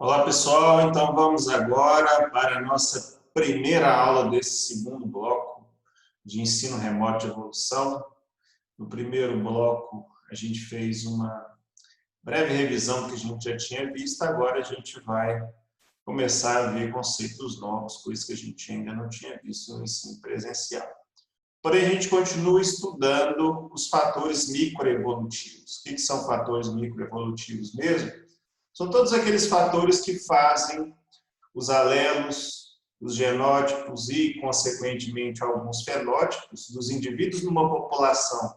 Olá, pessoal. Então, vamos agora para a nossa primeira aula desse segundo bloco de ensino remoto de evolução. No primeiro bloco, a gente fez uma breve revisão do que a gente já tinha visto. Agora, a gente vai começar a ver conceitos novos, coisas que a gente ainda não tinha visto no ensino presencial. Porém, a gente continua estudando os fatores microevolutivos. O que são fatores microevolutivos mesmo? São todos aqueles fatores que fazem os alelos, os genótipos e, consequentemente, alguns fenótipos dos indivíduos numa população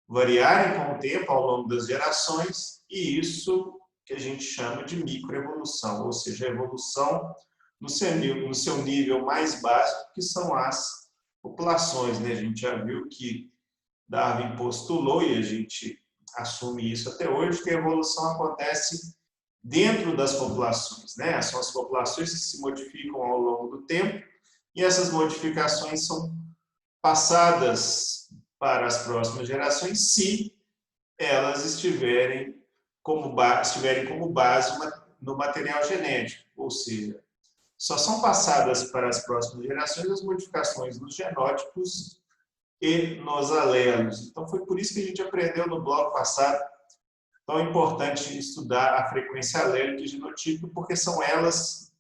variarem com o tempo ao longo das gerações, e isso que a gente chama de microevolução, ou seja, a evolução no seu nível mais básico, que são as populações, né? A gente já viu que Darwin postulou, e a gente assume isso até hoje, que a evolução acontece dentro das populações, né? São as populações que se modificam ao longo do tempo, e essas modificações são passadas para as próximas gerações se elas estiverem como base no material genético, ou seja, só são passadas para as próximas gerações as modificações nos genótipos e nos alelos. Então, foi por isso que a gente aprendeu no bloco passado tão importante estudar a frequência alélica e genotípica, porque são elas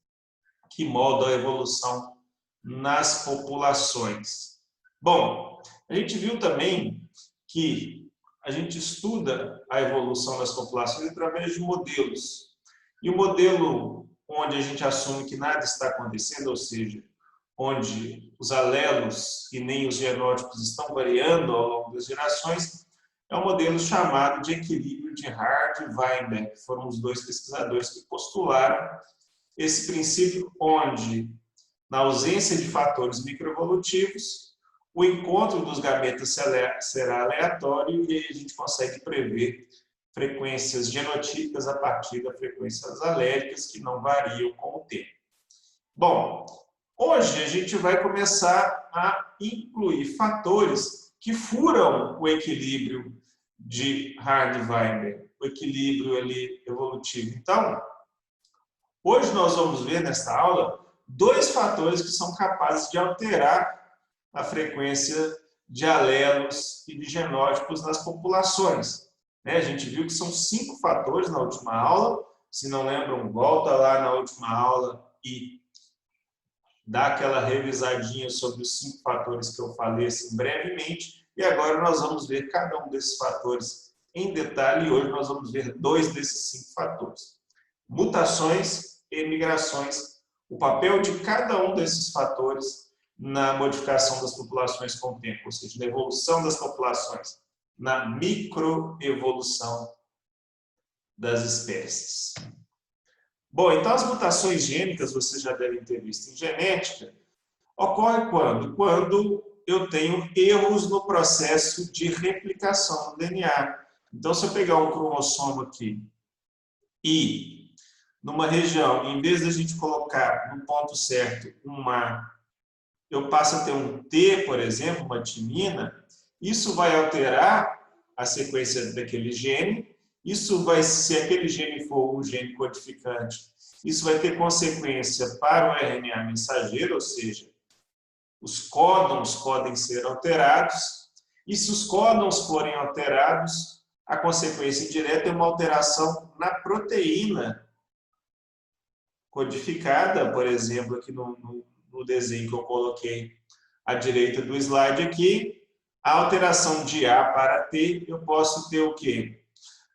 que moldam a evolução nas populações. Bom, a gente viu também que a gente estuda a evolução das populações através de modelos. E o modelo onde a gente assume que nada está acontecendo, ou seja, onde os alelos e nem os genótipos estão variando ao longo das gerações, é um modelo chamado de equilíbrio de Hard e Weinberg, que foram os dois pesquisadores que postularam esse princípio onde, na ausência de fatores microevolutivos, o encontro dos gametas será aleatório e aí a gente consegue prever frequências genotípicas a partir das frequências alélicas que não variam com o tempo. Bom, hoje a gente vai começar a incluir fatores que furam o equilíbrio de Hard-Weinberg, o equilíbrio ali evolutivo. Então, hoje nós vamos ver nesta aula dois fatores que são capazes de alterar a frequência de alelos e de genótipos nas populações. A gente viu que são 5 fatores na última aula. Se não lembram, volta lá na última aula e dá aquela revisadinha sobre os 5 fatores que eu falei assim, brevemente. E agora nós vamos ver cada um desses fatores em detalhe. E hoje nós vamos ver 2 desses 5 fatores. Mutações e migrações. O papel de cada um desses fatores na modificação das populações com o tempo, ou seja, na evolução das populações, na microevolução das espécies. Bom, então as mutações gênicas, vocês já devem ter visto em genética, ocorre quando? Quando eu tenho erros no processo de replicação do DNA. Então, se eu pegar um cromossomo aqui e numa região, em vez de a gente colocar no ponto certo eu passo a ter um T, por exemplo, uma timina, isso vai alterar a sequência daquele gene, isso vai, se aquele gene for um gene codificante, isso vai ter consequência para o RNA mensageiro, ou seja, os códons podem ser alterados, e se os códons forem alterados, a consequência indireta é uma alteração na proteína codificada, por exemplo, aqui no desenho que eu coloquei à direita do slide aqui, a alteração de A para T, eu posso ter o quê?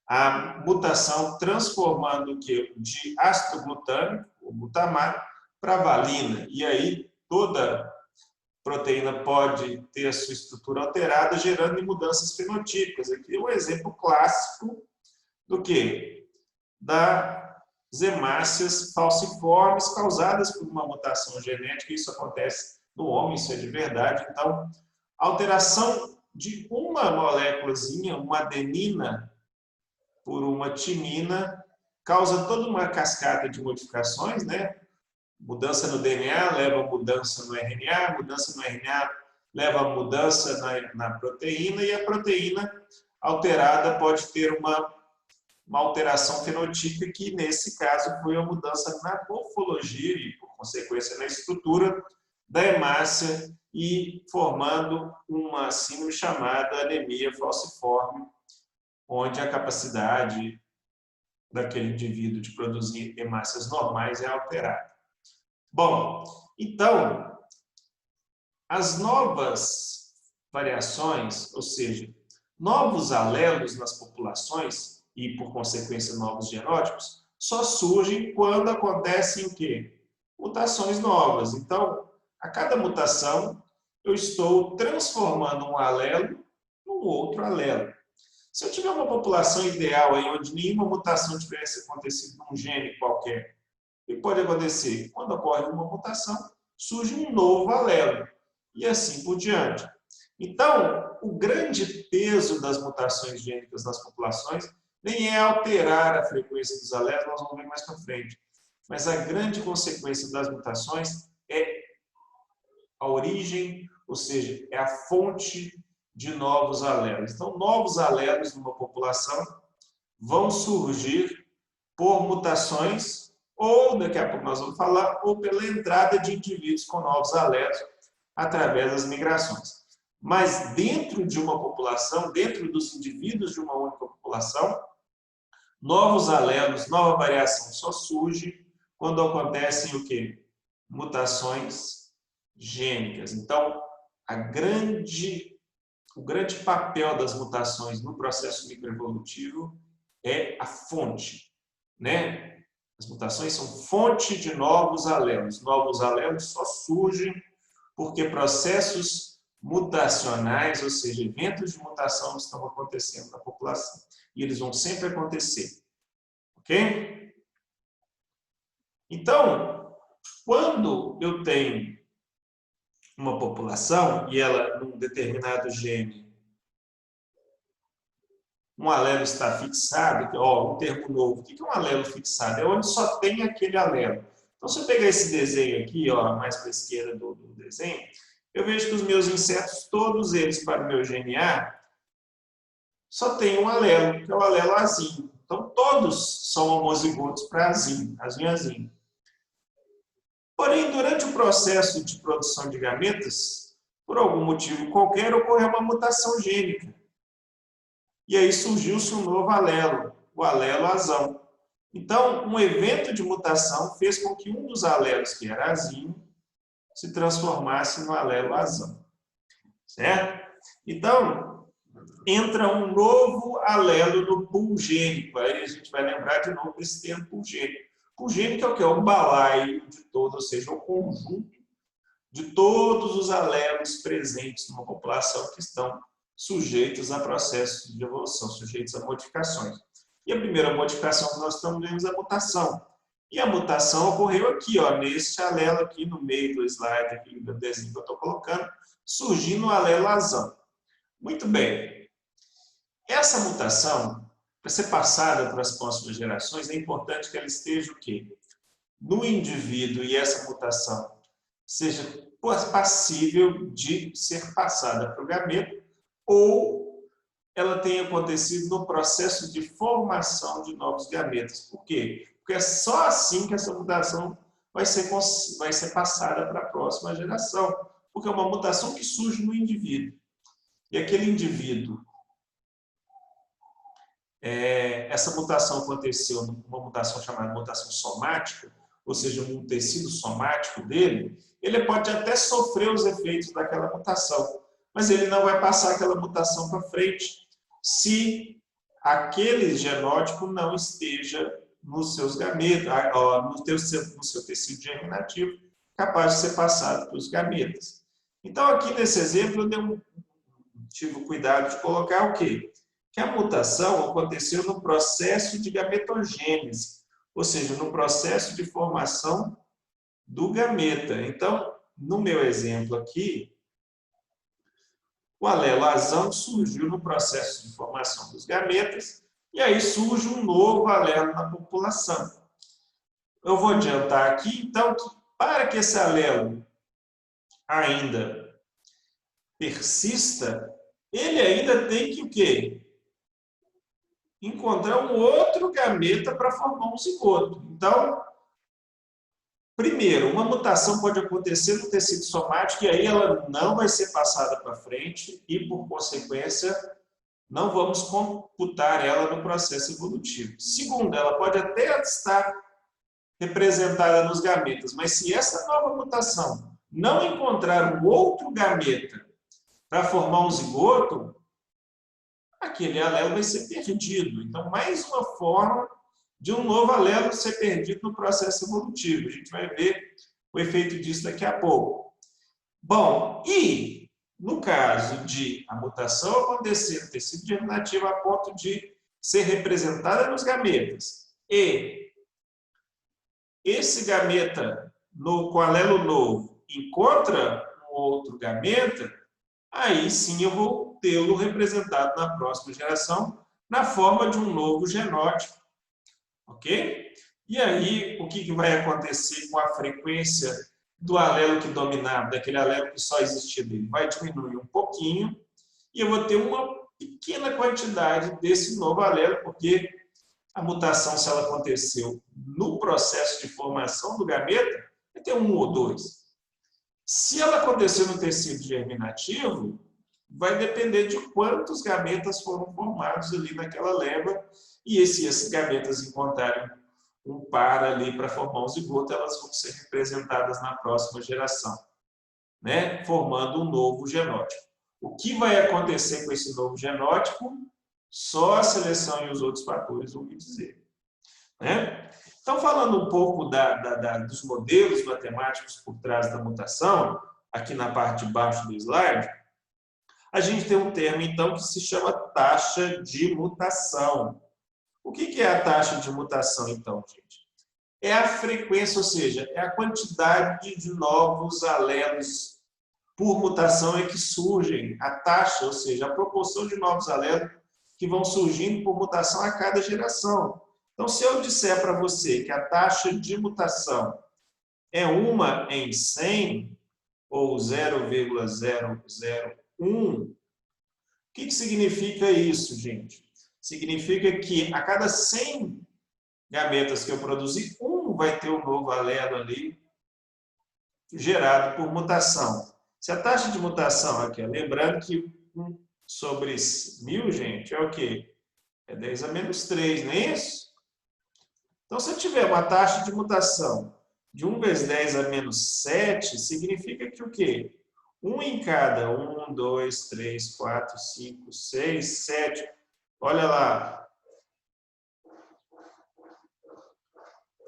A mutação transformando o quê? De ácido glutâmico, o glutamato, para valina. E aí toda proteína pode ter a sua estrutura alterada, gerando mudanças fenotípicas. Aqui é um exemplo clássico do quê? Das hemácias falciformes causadas por uma mutação genética. Isso acontece no homem, isso é de verdade. Então, a alteração de uma moléculazinha, uma adenina, por uma timina, causa toda uma cascata de modificações, né? Mudança no DNA leva a mudança no RNA, mudança no RNA leva a mudança na proteína, e a proteína alterada pode ter uma uma alteração fenotípica que, nesse caso, foi a mudança na morfologia e, por consequência, na estrutura da hemácia e formando uma síndrome chamada anemia falciforme, onde a capacidade daquele indivíduo de produzir hemácias normais é alterada. Bom, então, as novas variações, ou seja, novos alelos nas populações e, por consequência, novos genótipos, só surgem quando acontecem o quê? Mutações novas. Então, a cada mutação, eu estou transformando um alelo num outro alelo. Se eu tiver uma população ideal aí, onde nenhuma mutação tivesse acontecido num gene qualquer, o que pode acontecer? Quando ocorre uma mutação, surge um novo alelo, e assim por diante. Então, o grande peso das mutações gênicas nas populações nem é alterar a frequência dos alelos, nós vamos ver mais para frente, mas a grande consequência das mutações é a origem, ou seja, é a fonte de novos alelos. Então, novos alelos numa população vão surgir por mutações, ou, daqui a pouco nós vamos falar, ou pela entrada de indivíduos com novos alelos através das migrações. Mas dentro de uma população, dentro dos indivíduos de uma única população, novos alelos, nova variação só surge quando acontecem o quê? Mutações gênicas. Então, o grande papel das mutações no processo microevolutivo é a fonte, né? As mutações são fonte de novos alelos. Novos alelos só surgem porque processos mutacionais, ou seja, eventos de mutação estão acontecendo na população. E eles vão sempre acontecer. Ok? Então, quando eu tenho uma população e ela, num determinado gene, um alelo está fixado, ó, um termo novo. O que é um alelo fixado? É onde só tem aquele alelo. Então, se eu pegar esse desenho aqui, ó, mais para a esquerda do desenho, eu vejo que os meus insetos, todos eles para o meu GNA, só tem um alelo, que é o alelo azinho. Então, todos são homozigotos para azinho, azinho. Porém, durante o processo de produção de gametas, por algum motivo qualquer, ocorreu uma mutação gênica. E aí surgiu-se um novo alelo, o alelo azão. Então, um evento de mutação fez com que um dos alelos, que era azinho, se transformasse no alelo azão. Certo? Então, entra um novo alelo no pool gênico. Aí a gente vai lembrar de novo desse termo pool gênico. Pool gênico é o que? É o balaio de todo, ou seja, o conjunto de todos os alelos presentes numa população que estão sujeitos a processos de evolução, sujeitos a modificações. E a primeira modificação que nós estamos vendo é a mutação. E a mutação ocorreu aqui, ó, neste alelo aqui no meio do slide, aqui do desenho que eu estou colocando, surgindo o alelo azão. Muito bem. Essa mutação, para ser passada para as próximas gerações, é importante que ela esteja o quê? No indivíduo, e essa mutação seja passível de ser passada para o gameta, ou ela tenha acontecido no processo de formação de novos gametas. Por quê? Porque é só assim que essa mutação vai ser passada para a próxima geração. Porque é uma mutação que surge no indivíduo. E aquele indivíduo, essa mutação aconteceu numa mutação chamada mutação somática, ou seja, um tecido somático dele, ele pode até sofrer os efeitos daquela mutação, mas ele não vai passar aquela mutação para frente se aquele genótipo não esteja nos seus gametas, no seu tecido germinativo, capaz de ser passado para os gametas. Então, aqui nesse exemplo, eu tive o cuidado de colocar o quê? Que a mutação aconteceu no processo de gametogênese, ou seja, no processo de formação do gameta. Então, no meu exemplo aqui, o alelo azão surgiu no processo de formação dos gametas, e aí surge um novo alelo na população. Eu vou adiantar aqui, então, que para que esse alelo ainda persista, ele ainda tem que o quê? encontrar um outro gameta para formar um zigoto. Então, primeiro, uma mutação pode acontecer no tecido somático e aí ela não vai ser passada para frente e, por consequência, não vamos computar ela no processo evolutivo. Segundo, ela pode até estar representada nos gametas, mas se essa nova mutação não encontrar um outro gameta para formar um zigoto, aquele alelo vai ser perdido. Então, mais uma forma de um novo alelo ser perdido no processo evolutivo. A gente vai ver o efeito disso daqui a pouco. Bom, e no caso de a mutação acontecer no tecido germinativo a ponto de ser representada nos gametas e esse gameta com alelo novo encontra um outro gameta, aí sim eu vou tê-lo representado na próxima geração na forma de um novo genótipo, ok? E aí, o que vai acontecer com a frequência do alelo que dominava, daquele alelo que só existia dele? Vai diminuir um pouquinho e eu vou ter uma pequena quantidade desse novo alelo, porque a mutação, se ela aconteceu no processo de formação do gameta, vai ter um ou dois. Se ela aconteceu no tecido germinativo, vai depender de quantos gametas foram formados ali naquela leva, e se esses gametas encontrarem um par ali para formar um zigoto, elas vão ser representadas na próxima geração, né? Formando um novo genótipo. O que vai acontecer com esse novo genótipo? Só a seleção e os outros fatores vão me dizer, né? Então, falando um pouco dos modelos matemáticos por trás da mutação, aqui na parte de baixo do slide, a gente tem um termo, então, que se chama taxa de mutação. O que é a taxa de mutação, então, gente? É a frequência, ou seja, é a quantidade de novos alelos por mutação é que surgem, a taxa, ou seja, a proporção de novos alelos que vão surgindo por mutação a cada geração. Então, se eu disser para você que a taxa de mutação é 1 em 100, ou 0,001, o que significa isso, gente? Significa que a cada 100 gametas que eu produzir, um vai ter um novo alelo ali gerado por mutação. Se a taxa de mutação aqui, lembrando que 1 sobre 1000, gente, é o quê? É 10 a menos 3, não é isso? Então, se eu tiver uma taxa de mutação de 1 vezes 10 a menos 7, significa que o quê? 1 em cada 1, 2, 3, 4, 5, 6, 7. Olha lá.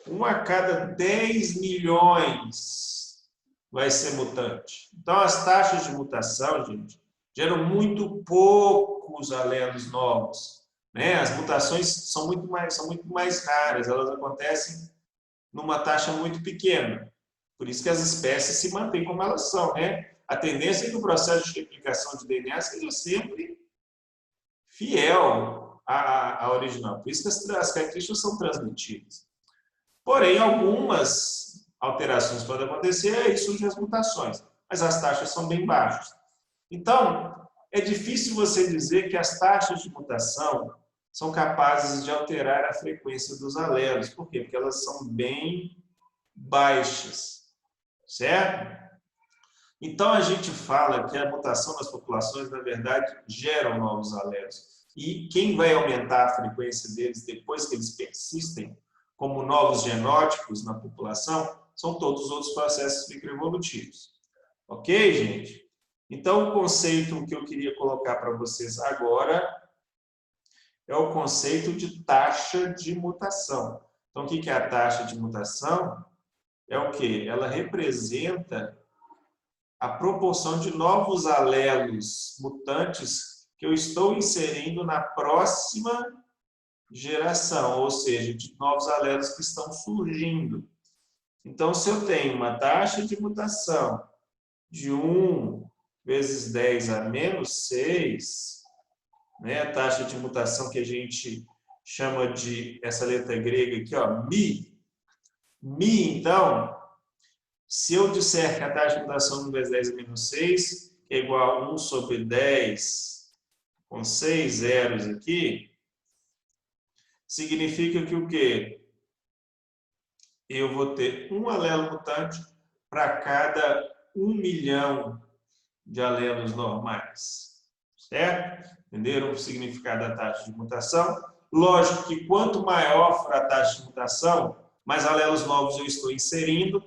1 a cada 10 milhões vai ser mutante. Então, as taxas de mutação, gente, geram muito poucos alelos novos, né? As mutações são muito mais raras, elas acontecem numa taxa muito pequena. Por isso que as espécies se mantêm como elas são, né? A tendência é que o processo de replicação de DNA seja sempre fiel à original. Por isso que as características são transmitidas. Porém, algumas alterações podem acontecer e aí surgem as mutações, mas as taxas são bem baixas. Então, é difícil você dizer que as taxas de mutação são capazes de alterar a frequência dos alelos. Por quê? Porque elas são bem baixas, certo? Então, a gente fala que a mutação das populações, na verdade, geram novos alelos. E quem vai aumentar a frequência deles depois que eles persistem como novos genótipos na população, são todos os outros processos microevolutivos. Ok, gente? Então, o conceito que eu queria colocar para vocês agora é o conceito de taxa de mutação. Então, o que é a taxa de mutação? É o quê? Ela representa a proporção de novos alelos mutantes que eu estou inserindo na próxima geração, ou seja, de novos alelos que estão surgindo. Então, se eu tenho uma taxa de mutação de 1 vezes 10 a menos 6, né, a taxa de mutação que a gente chama de, essa letra grega aqui, ó, Mi, então, se eu disser que a taxa de mutação de 1 vezes 10 a menos 6 é igual a 1 sobre 10, com 6 zeros aqui, significa que o quê? Eu vou ter um alelo mutante para cada 1 milhão de alelos normais. Certo? Entenderam o significado da taxa de mutação? Lógico que quanto maior for a taxa de mutação, mais alelos novos eu estou inserindo,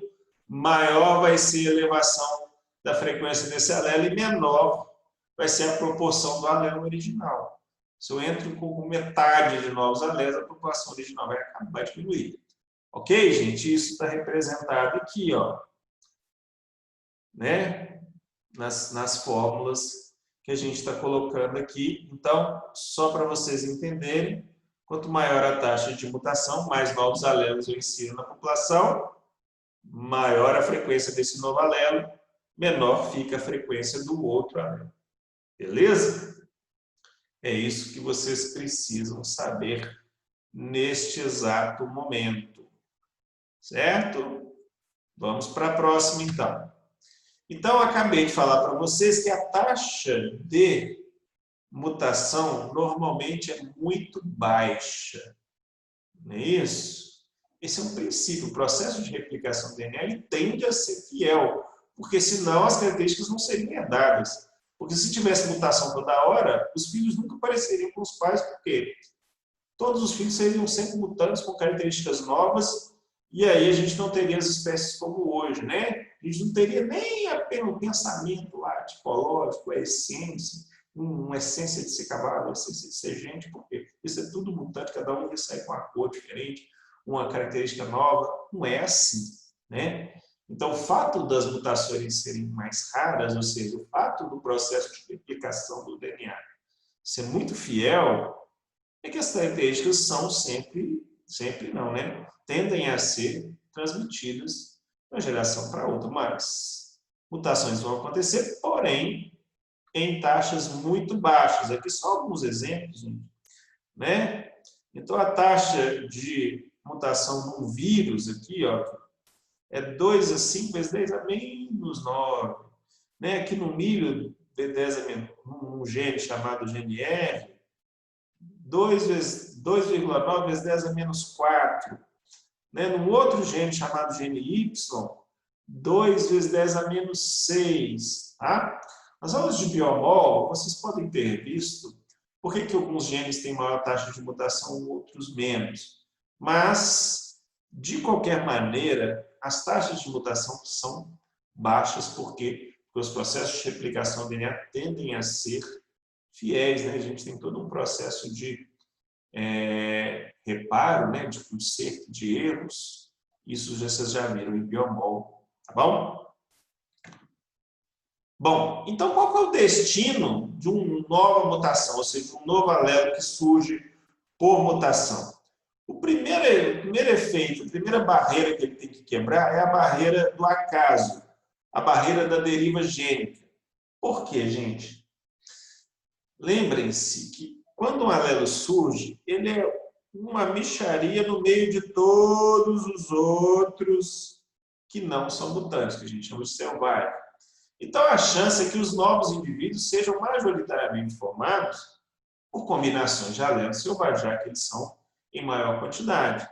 maior vai ser a elevação da frequência desse alelo e menor vai ser a proporção do alelo original. Se eu entro com metade de novos alelos, a proporção original vai acabar de diminuir. Ok, gente? Isso está representado aqui, ó, né? Nas fórmulas que a gente está colocando aqui. Então, só para vocês entenderem, quanto maior a taxa de mutação, mais novos alelos eu insiro na população, maior a frequência desse novo alelo, menor fica a frequência do outro alelo. Beleza? É isso que vocês precisam saber neste exato momento. Certo? Vamos para a próxima, então. Então, eu acabei de falar para vocês que a taxa de mutação normalmente é muito baixa. Não é isso? Esse é um princípio. O processo de replicação do DNA ele tende a ser fiel, porque senão as características não seriam herdadas. Porque se tivesse mutação toda hora, os filhos nunca apareceriam com os pais, porque todos os filhos seriam sempre mutantes com características novas, e aí a gente não teria as espécies como hoje, né? A gente não teria nem apenas o pensamento lá, tipológico, a essência, uma essência de ser cavalo, uma essência de ser gente, porque isso é tudo mutante, cada um vai sair com uma cor diferente, uma característica nova. Não é assim, né? Então, o fato das mutações serem mais raras, ou seja, o fato do processo de replicação do DNA ser muito fiel, é que as características são sempre não, né? Tendem a ser transmitidas de uma geração para outra, mas mutações vão acontecer, porém, em taxas muito baixas. Aqui só alguns exemplos, né? Então, a taxa de mutação num vírus aqui, ó, é 2 a 5 vezes 10 a menos 9. Né? Aqui no milho, B10 a menos, um gene chamado gene R, 2,9 vezes 10 a menos 4. Né? Num outro gene chamado gene Y, 2 vezes 10 a menos 6. Tá? Nas aulas de biomol, vocês podem ter visto por que alguns genes têm maior taxa de mutação e outros menos. Mas, de qualquer maneira, as taxas de mutação são baixas porque os processos de replicação do DNA tendem a ser fiéis. Né? A gente tem todo um processo de reparo, né? De conserto de erros. Isso vocês já viram em biomol. Tá bom? Bom, então qual que é o destino de uma nova mutação, ou seja, um novo alelo que surge por mutação? O primeiro efeito, a primeira barreira que ele tem que quebrar é a barreira do acaso, a barreira da deriva gênica. Por quê, gente? Lembrem-se que quando um alelo surge, ele é uma mixaria no meio de todos os outros que não são mutantes, que a gente chama de selvagens. Então, a chance é que os novos indivíduos sejam majoritariamente formados por combinações de alelos selvagens, já que eles são em maior quantidade.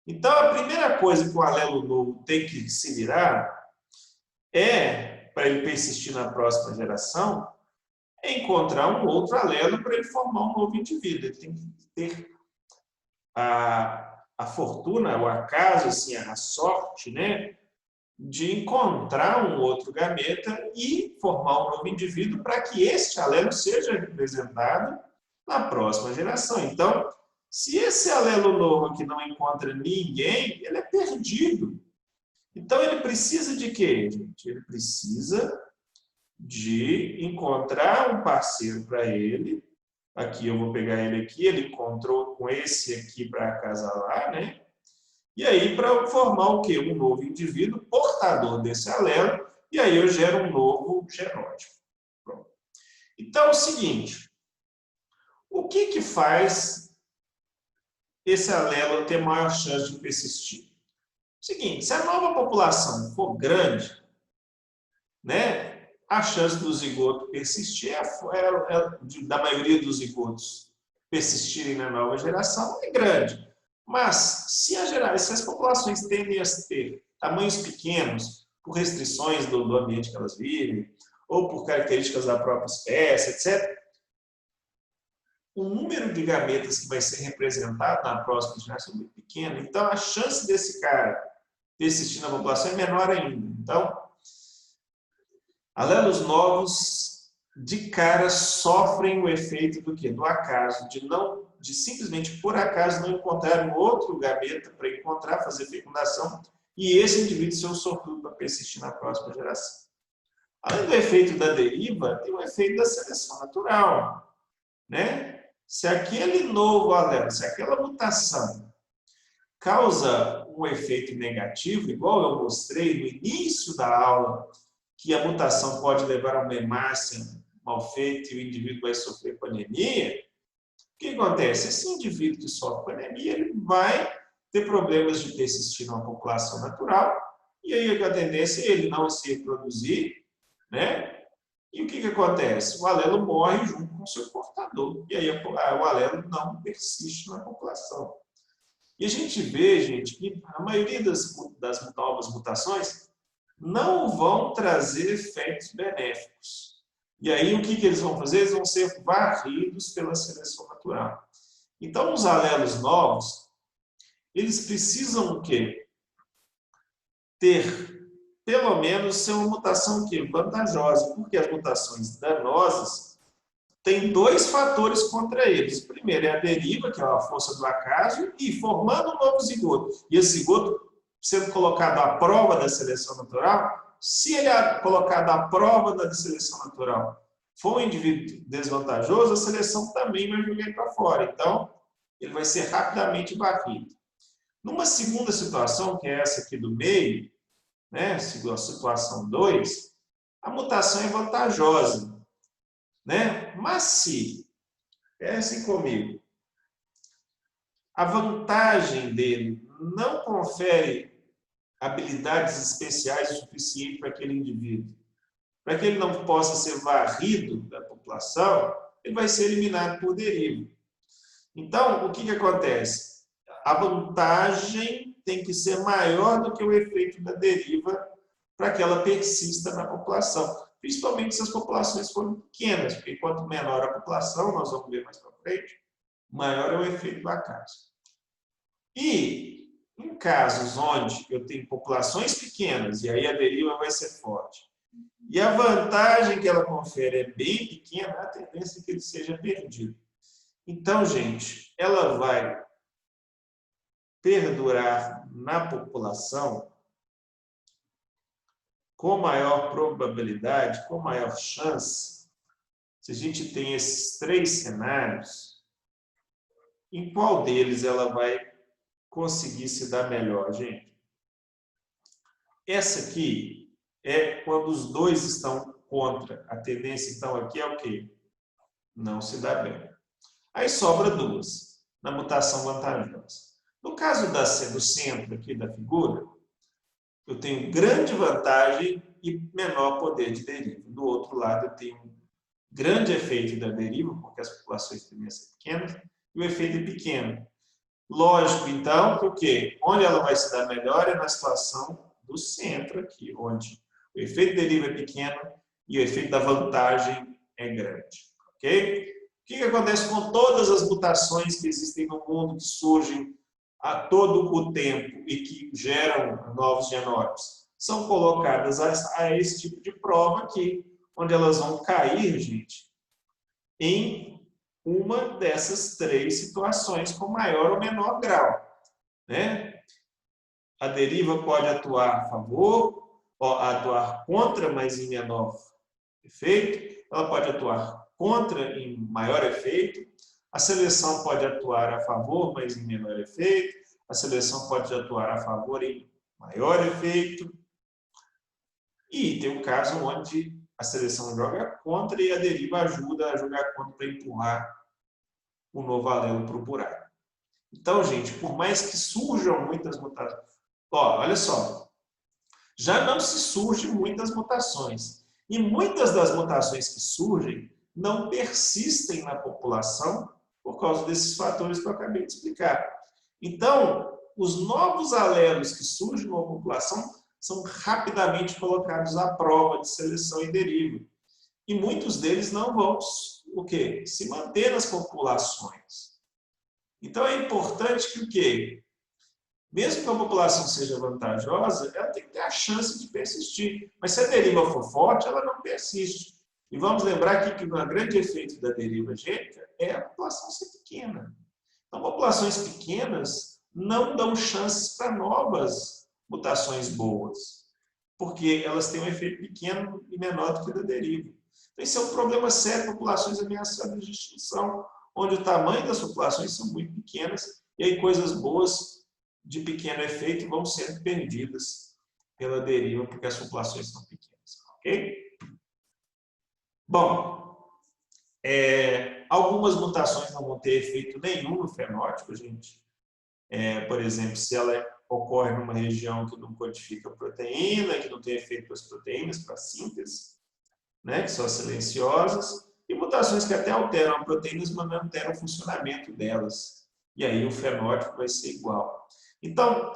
Então, a primeira coisa que o alelo novo tem que se virar para ele persistir na próxima geração, é encontrar um outro alelo para ele formar um novo indivíduo. Ele tem que ter a fortuna, o acaso, assim, a sorte, né? De encontrar um outro gameta e formar um novo indivíduo para que este alelo seja representado na próxima geração. Então, se esse alelo novo aqui não encontra ninguém, ele é perdido. Então, ele precisa de quê, gente? Ele precisa de encontrar um parceiro para ele. Aqui eu vou pegar ele aqui, ele encontrou com esse aqui para acasalar, né? E aí, para formar o quê? Um novo indivíduo portador desse alelo, e aí eu gero um novo genótipo. Pronto. Então, é o seguinte, o que faz esse alelo ter maior chance de persistir? Seguinte, se a nova população for grande, né, a chance do zigoto persistir da maioria dos zigotos persistirem na nova geração é grande. Mas, se as populações tendem a ter tamanhos pequenos, por restrições do ambiente que elas vivem, ou por características da própria espécie, etc., o número de gametas que vai ser representado na próxima geração é muito pequeno. Então, a chance desse cara persistir na população é menor ainda. Então, alelos novos, de cara, sofrem o efeito do quê? Do acaso, de simplesmente, por acaso, não encontrar um outro gameta para encontrar, fazer fecundação, e esse indivíduo ser um sortudo para persistir na próxima geração. Além do efeito da deriva, tem o efeito da seleção natural, né? Se aquele novo alelo, se aquela mutação causa um efeito negativo, igual eu mostrei no início da aula, que a mutação pode levar a uma hemácia mal feita e o indivíduo vai sofrer com anemia, o que acontece? Esse indivíduo que sofre com anemia, ele vai ter problemas de persistir numa população natural, e aí a tendência é ele não se reproduzir, né? E o que acontece? O alelo morre junto com o seu portador, e aí o alelo não persiste na população. E a gente vê, gente, que a maioria das novas mutações não vão trazer efeitos benéficos. E aí o que eles vão fazer? Eles vão ser varridos pela seleção natural. Então, os alelos novos, eles precisam o quê? Ter, pelo menos, ser uma mutação que vantajosa, porque as mutações danosas têm dois fatores contra eles. O primeiro é a deriva, que é a força do acaso, e formando um novo zigoto. E esse zigoto sendo colocado à prova da seleção natural, se ele é colocado à prova da seleção natural for um indivíduo desvantajoso, a seleção também vai jogar ele para fora. Então, ele vai ser rapidamente varrido. Numa segunda situação, que é essa aqui do meio, né, a situação 2, a mutação é vantajosa, né? Mas se, pensem comigo, a vantagem dele não confere habilidades especiais o suficiente para aquele indivíduo, para que ele não possa ser varrido da população, ele vai ser eliminado por deriva. Então, o que acontece? A vantagem tem que ser maior do que o efeito da deriva para que ela persista na população, principalmente se as populações forem pequenas, porque quanto menor a população, nós vamos ver mais para frente, maior é o efeito do acaso. E em casos onde eu tenho populações pequenas, e aí a deriva vai ser forte, e a vantagem que ela confere é bem pequena, a tendência é que ele seja perdido. Então, gente, ela vai perdurar na população com maior probabilidade, com maior chance, se a gente tem esses 3 cenários, em qual deles ela vai conseguir se dar melhor, gente? Essa aqui é quando os dois estão contra. A tendência, então, aqui é o quê? Não se dá bem. Aí sobra 2, na mutação vantajosa. No caso do centro aqui da figura, eu tenho grande vantagem e menor poder de deriva. Do outro lado, eu tenho um grande efeito da deriva, porque as populações tendem a ser pequenas, e o efeito é pequeno. Lógico, então, que o quê? Onde ela vai se dar melhor é na situação do centro aqui, onde o efeito deriva é pequeno e o efeito da vantagem é grande. Ok? O que acontece com todas as mutações que existem no mundo, que surgem a todo o tempo e que geram novos genótipos? São colocadas a esse tipo de prova aqui, onde elas vão cair, gente, em uma dessas 3 situações com maior ou menor grau, né? A deriva pode atuar a favor, atuar contra, mas em menor efeito. Ela pode atuar contra em maior efeito. A seleção pode atuar a favor, mas em menor efeito. A seleção pode atuar a favor em maior efeito. E tem um caso onde a seleção joga contra e a deriva ajuda a jogar contra para empurrar o novo alelo para o buraco. Então, gente, por mais que surjam muitas mutações, olha só, já não se surgem muitas mutações. E muitas das mutações que surgem não persistem na população por causa desses fatores que eu acabei de explicar. Então, os novos alelos que surgem na população são rapidamente colocados à prova de seleção e deriva. E muitos deles não vão o quê? Se manter nas populações. Então, é importante que o quê? Mesmo que a população seja vantajosa, ela tem que ter a chance de persistir. Mas se a deriva for forte, ela não persiste. E vamos lembrar aqui que o grande efeito da deriva gênica é a população ser pequena. Então, populações pequenas não dão chances para novas mutações boas, porque elas têm um efeito pequeno e menor do que o da deriva. Então, esse é um problema sério, populações ameaçadas de extinção, onde o tamanho das populações são muito pequenas, e aí coisas boas de pequeno efeito vão sendo perdidas pela deriva, porque as populações são pequenas. Ok? Bom, algumas mutações não vão ter efeito nenhum no fenótipo, gente. Por exemplo, se ela ocorre numa região que não codifica proteína, que não tem efeito para as proteínas, para a síntese, né, que são silenciosas, e mutações que até alteram proteínas, mas não alteram o funcionamento delas. E aí o fenótipo vai ser igual. Então,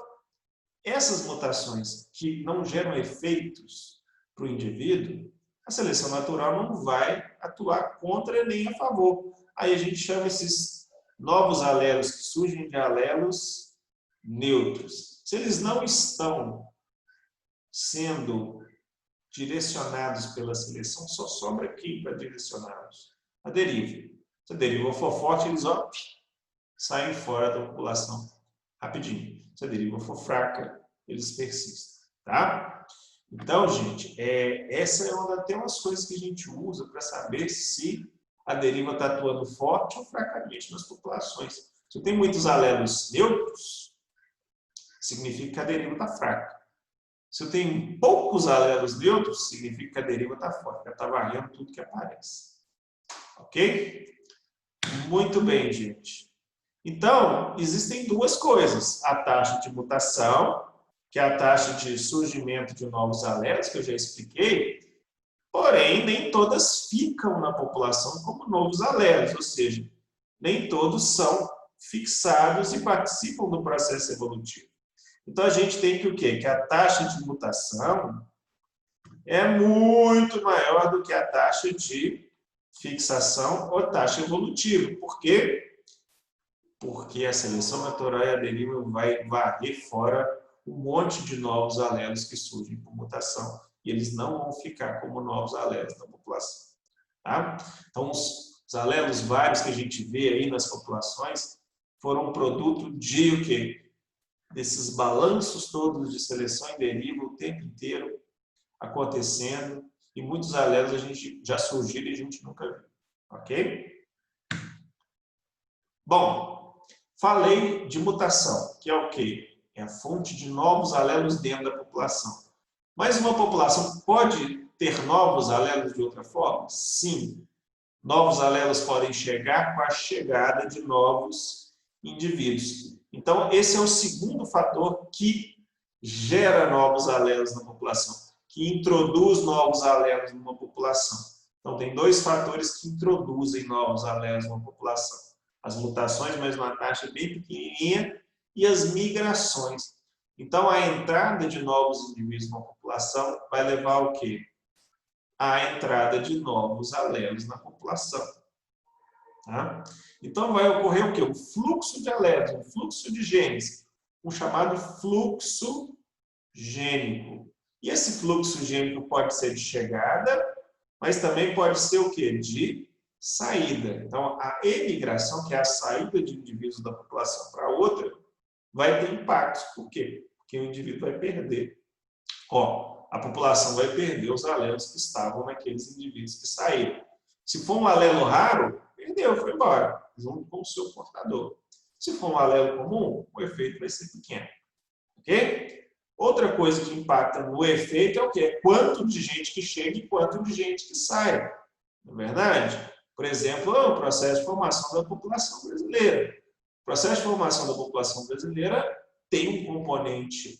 essas mutações que não geram efeitos para o indivíduo, a seleção natural não vai atuar contra nem a favor. Aí a gente chama esses novos alelos que surgem de alelos neutros. Se eles não estão sendo direcionados pela seleção, só sobra aqui para direcioná-los. A deriva. Se a deriva for forte, eles saem fora da população rapidinho. Se a deriva for fraca, eles persistem. Tá? Então, gente, essa é uma das coisas que a gente usa para saber se a deriva está atuando forte ou fracamente nas populações. Se tem muitos alelos neutros, significa que a deriva está fraca. Se eu tenho poucos alelos neutros, significa que a deriva está forte, ela está varrendo tudo que aparece. Ok? Muito bem, gente. Então, existem duas coisas. A taxa de mutação, que é a taxa de surgimento de novos alelos, que eu já expliquei, porém, nem todas ficam na população como novos alelos, ou seja, nem todos são fixados e participam do processo evolutivo. Então, a gente tem que o quê? Que a taxa de mutação é muito maior do que a taxa de fixação ou taxa evolutiva. Por quê? Porque a seleção natural e a deriva vai varrer fora um monte de novos alelos que surgem por mutação. E eles não vão ficar como novos alelos na população. Tá? Então, os alelos vários que a gente vê aí nas populações foram produto de o quê? Desses balanços todos de seleção e deriva o tempo inteiro acontecendo, e muitos alelos a gente já surgiram e a gente nunca viu. Ok? Bom, falei de mutação, que é o quê? É a fonte de novos alelos dentro da população. Mas uma população pode ter novos alelos de outra forma? Sim. Novos alelos podem chegar com a chegada de novos indivíduos. Então, esse é o segundo fator que gera novos alelos na população, que introduz novos alelos numa população. Então, tem dois fatores que introduzem novos alelos numa população. As mutações, mas numa taxa bem pequenininha, e as migrações. Então, a entrada de novos indivíduos na população vai levar ao quê? A entrada de novos alelos na população. Tá? Então, vai ocorrer o quê? Um fluxo de alelos, um fluxo de genes, um chamado fluxo gênico. E esse fluxo gênico pode ser de chegada, mas também pode ser o quê? De saída. Então, a emigração, que é a saída de indivíduos da população para outra, vai ter impactos. Por quê? Porque o indivíduo vai perder. A população vai perder os alelos que estavam naqueles indivíduos que saíram. Se for um alelo raro, perdeu, foi embora, junto com o seu portador. Se for um alelo comum, o efeito vai ser pequeno. Ok? Outra coisa que impacta no efeito é o quê? Quanto de gente que chega e quanto de gente que sai. Não é verdade? Por exemplo, o processo de formação da população brasileira. O processo de formação da população brasileira tem um componente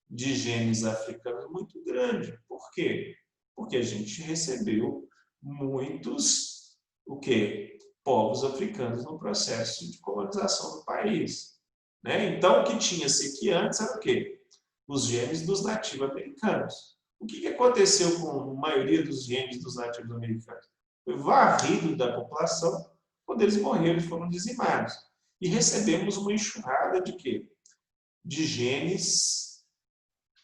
de genes africanos muito grande. Por quê? Porque a gente recebeu muitos, o quê? povos africanos no processo de colonização do país. Né? Então, o que tinha-se aqui antes era o quê? Os genes dos nativos-americanos. O que aconteceu com a maioria dos genes dos nativos-americanos? Foi varrido da população quando eles morreram e foram dizimados. E recebemos uma enxurrada de quê? De genes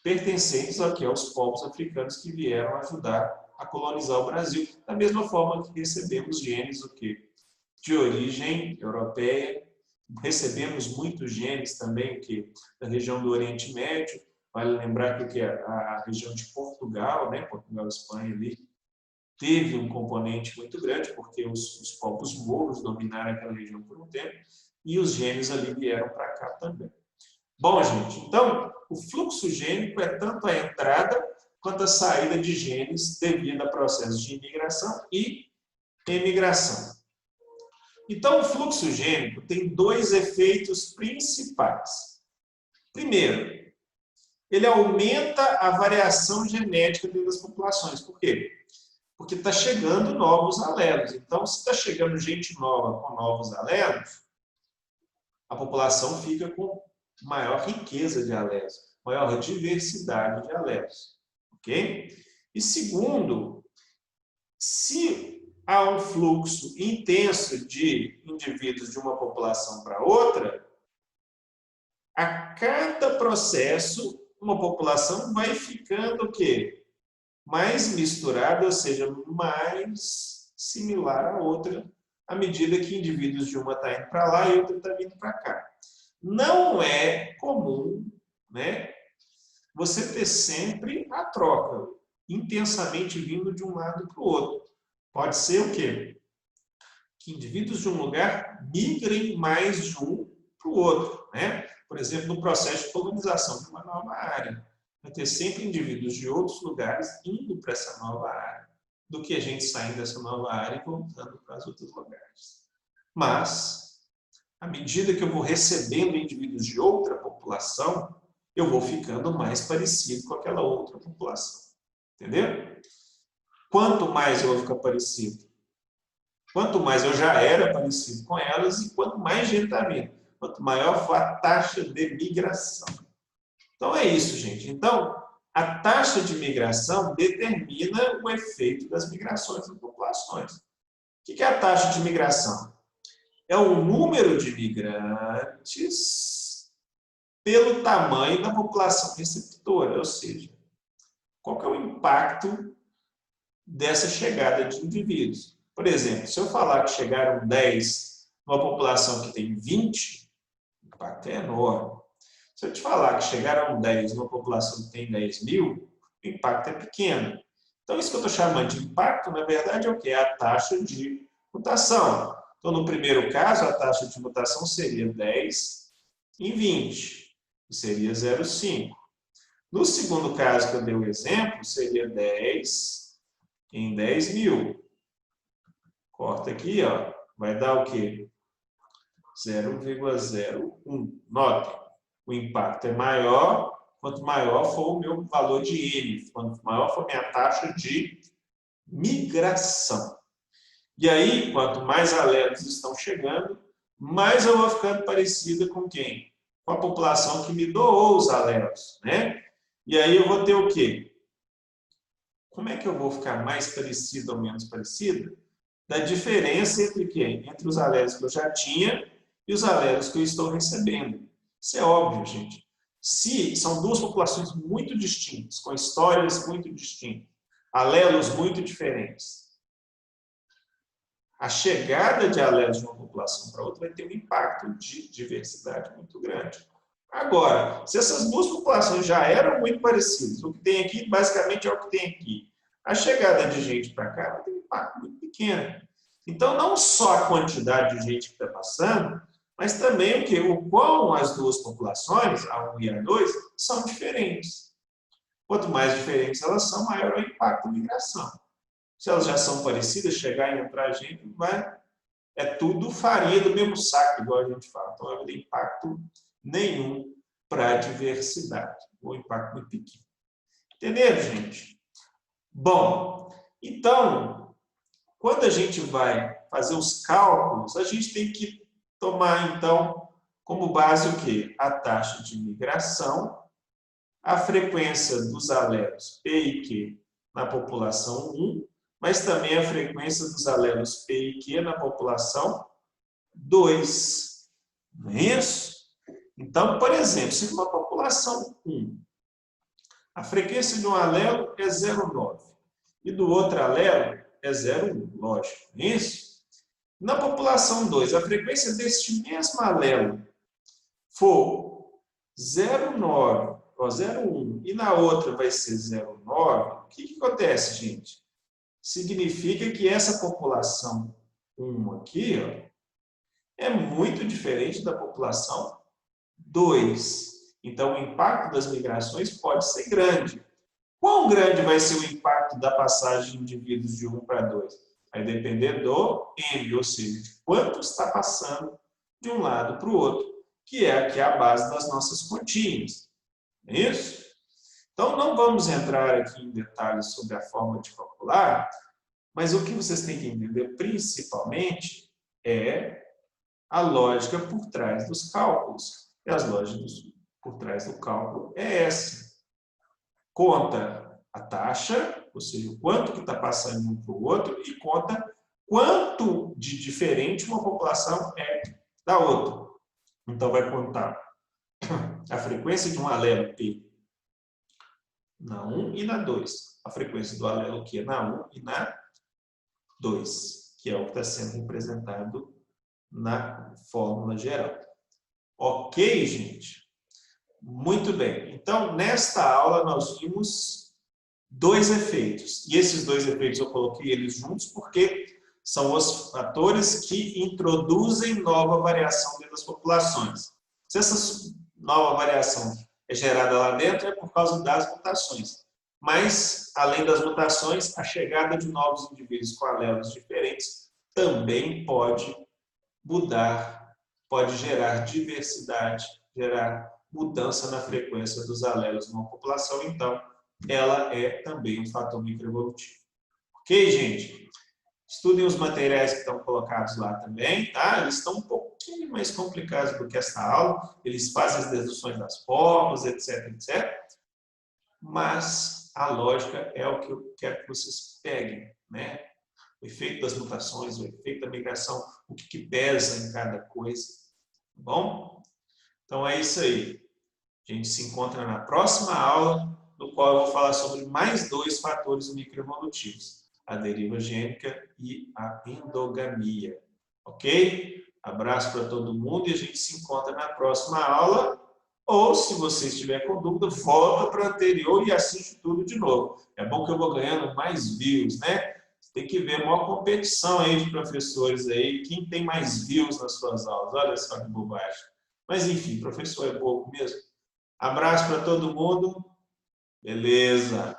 pertencentes aqui aos povos africanos que vieram ajudar a colonizar o Brasil. Da mesma forma que recebemos genes o quê? De origem europeia, recebemos muitos genes também que da região do Oriente Médio. Vale lembrar que a região de Portugal, né, Portugal e Espanha ali, teve um componente muito grande, porque os povos mouros dominaram aquela região por um tempo, e os genes ali vieram para cá também. Bom, gente, então, o fluxo gênico é tanto a entrada quanto a saída de genes devido a processos de imigração e emigração. Então, o fluxo gênico tem dois efeitos principais. Primeiro, ele aumenta a variação genética dentro das populações. Por quê? Porque está chegando novos alelos. Então, se está chegando gente nova com novos alelos, a população fica com maior riqueza de alelos, maior diversidade de alelos. Ok? E segundo, se há um fluxo intenso de indivíduos de uma população para outra, a cada processo, uma população vai ficando o quê? Mais misturada, ou seja, mais similar à outra, à medida que indivíduos de uma estão indo para lá e outra está vindo para cá. Não é comum, né, você ter sempre a troca, intensamente vindo de um lado para o outro. Pode ser o quê? Que indivíduos de um lugar migrem mais de um para o outro. Né? Por exemplo, no processo de colonização de uma nova área. Vai ter sempre indivíduos de outros lugares indo para essa nova área, do que a gente saindo dessa nova área e voltando para os outros lugares. Mas, à medida que eu vou recebendo indivíduos de outra população, eu vou ficando mais parecido com aquela outra população. Entendeu? Quanto mais eu vou ficar parecido, quanto mais eu já era parecido com elas e quanto mais gente está vindo, quanto maior for a taxa de migração. Então é isso, gente. Então, a taxa de migração determina o efeito das migrações das populações. O que é a taxa de migração? É o número de migrantes pelo tamanho da população receptora, ou seja, qual que é o impacto dessa chegada de indivíduos. Por exemplo, se eu falar que chegaram 10 numa população que tem 20, o impacto é enorme. Se eu te falar que chegaram 10 numa população que tem 10 mil, o impacto é pequeno. Então, isso que eu estou chamando de impacto, na verdade, é o quê? É a taxa de mutação. Então, no primeiro caso, a taxa de mutação seria 10 em 20, que seria 0,5. No segundo caso que eu dei o exemplo, seria 10 em 10 mil. Corta aqui, ó, vai dar o quê? 0,01. Notem, o impacto é maior quanto maior for o meu valor de N, quanto maior for a minha taxa de migração. E aí, quanto mais alelos estão chegando, mais eu vou ficando parecida com quem? Com a população que me doou os alelos, né? E aí eu vou ter o quê? Como é que eu vou ficar mais parecido ou menos parecido? Da diferença entre quem? Entre os alelos que eu já tinha e os alelos que eu estou recebendo. Isso é óbvio, gente. Se são duas populações muito distintas, com histórias muito distintas, alelos muito diferentes, a chegada de alelos de uma população para outra vai ter um impacto de diversidade muito grande. Agora, se essas duas populações já eram muito parecidas, o que tem aqui basicamente é o que tem aqui, a chegada de gente para cá vai ter um impacto muito pequeno. Então, não só a quantidade de gente que está passando, mas também o que? O quão as duas populações, a 1 e a 2, são diferentes. Quanto mais diferentes elas são, maior é o impacto da migração. Se elas já são parecidas, chegar e entrar gente, é tudo farinha do mesmo saco, igual a gente fala. Então, não vai ter impacto nenhum para a diversidade. Ou impacto muito pequeno. Entenderam, gente? Bom, então, quando a gente vai fazer os cálculos, a gente tem que tomar, então, como base o quê? A taxa de migração, a frequência dos alelos P e Q na população 1, mas também a frequência dos alelos P e Q na população 2. Não é isso? Então, por exemplo, se numa população 1, a frequência de um alelo é 0,9 e do outro alelo é 0,1, lógico, não é isso? Na população 2, a frequência deste mesmo alelo for 0,9 ou 0,1 e na outra vai ser 0,9, o que acontece, gente? Significa que essa população 1 aqui, ó, é muito diferente da população 2. Então, o impacto das migrações pode ser grande. Quão grande vai ser o impacto da passagem de indivíduos de 1 para 2? Vai depender do M, ou seja, de quanto está passando de um lado para o outro, que é aqui a base das nossas continhas. É isso? Então, não vamos entrar aqui em detalhes sobre a forma de calcular, mas o que vocês têm que entender principalmente é a lógica por trás dos cálculos. E as lógicas por trás do cálculo é essa. Conta a taxa, ou seja, o quanto que está passando um para o outro, e conta quanto de diferente uma população é da outra. Então, vai contar a frequência de um alelo P na 1 e na 2. A frequência do alelo Q na 1 e na 2, que é o que está sendo representado na fórmula geral. Ok, gente? Muito bem. Então, nesta aula, nós vimos 2 efeitos. E esses 2 efeitos eu coloquei eles juntos porque são os fatores que introduzem nova variação dentro das populações. Se essa nova variação é gerada lá dentro, é por causa das mutações. Mas, além das mutações, a chegada de novos indivíduos com alelos diferentes também pode mudar, pode gerar diversidade, gerar mudança na frequência dos alelos numa população. Então, ela é também um fator microevolutivo. Ok, gente? Estudem os materiais que estão colocados lá também, tá? Eles estão um pouquinho mais complicados do que essa aula. Eles fazem as deduções das fórmulas, etc, etc. Mas a lógica é o que eu quero que vocês peguem, né? O efeito das mutações, o efeito da migração, o que pesa em cada coisa, tá bom? Então é isso aí. A gente se encontra na próxima aula, no qual eu vou falar sobre mais 2 fatores microevolutivos, a deriva gênica e a endogamia. Ok? Abraço para todo mundo e a gente se encontra na próxima aula. Ou, se você estiver com dúvida, volta para a anterior e assiste tudo de novo. É bom que eu vou ganhando mais views, né? Tem que ver a maior competição aí de professores aí. Quem tem mais views nas suas aulas? Olha só que bobagem. Mas, enfim, professor é bobo mesmo. Abraço para todo mundo. Beleza.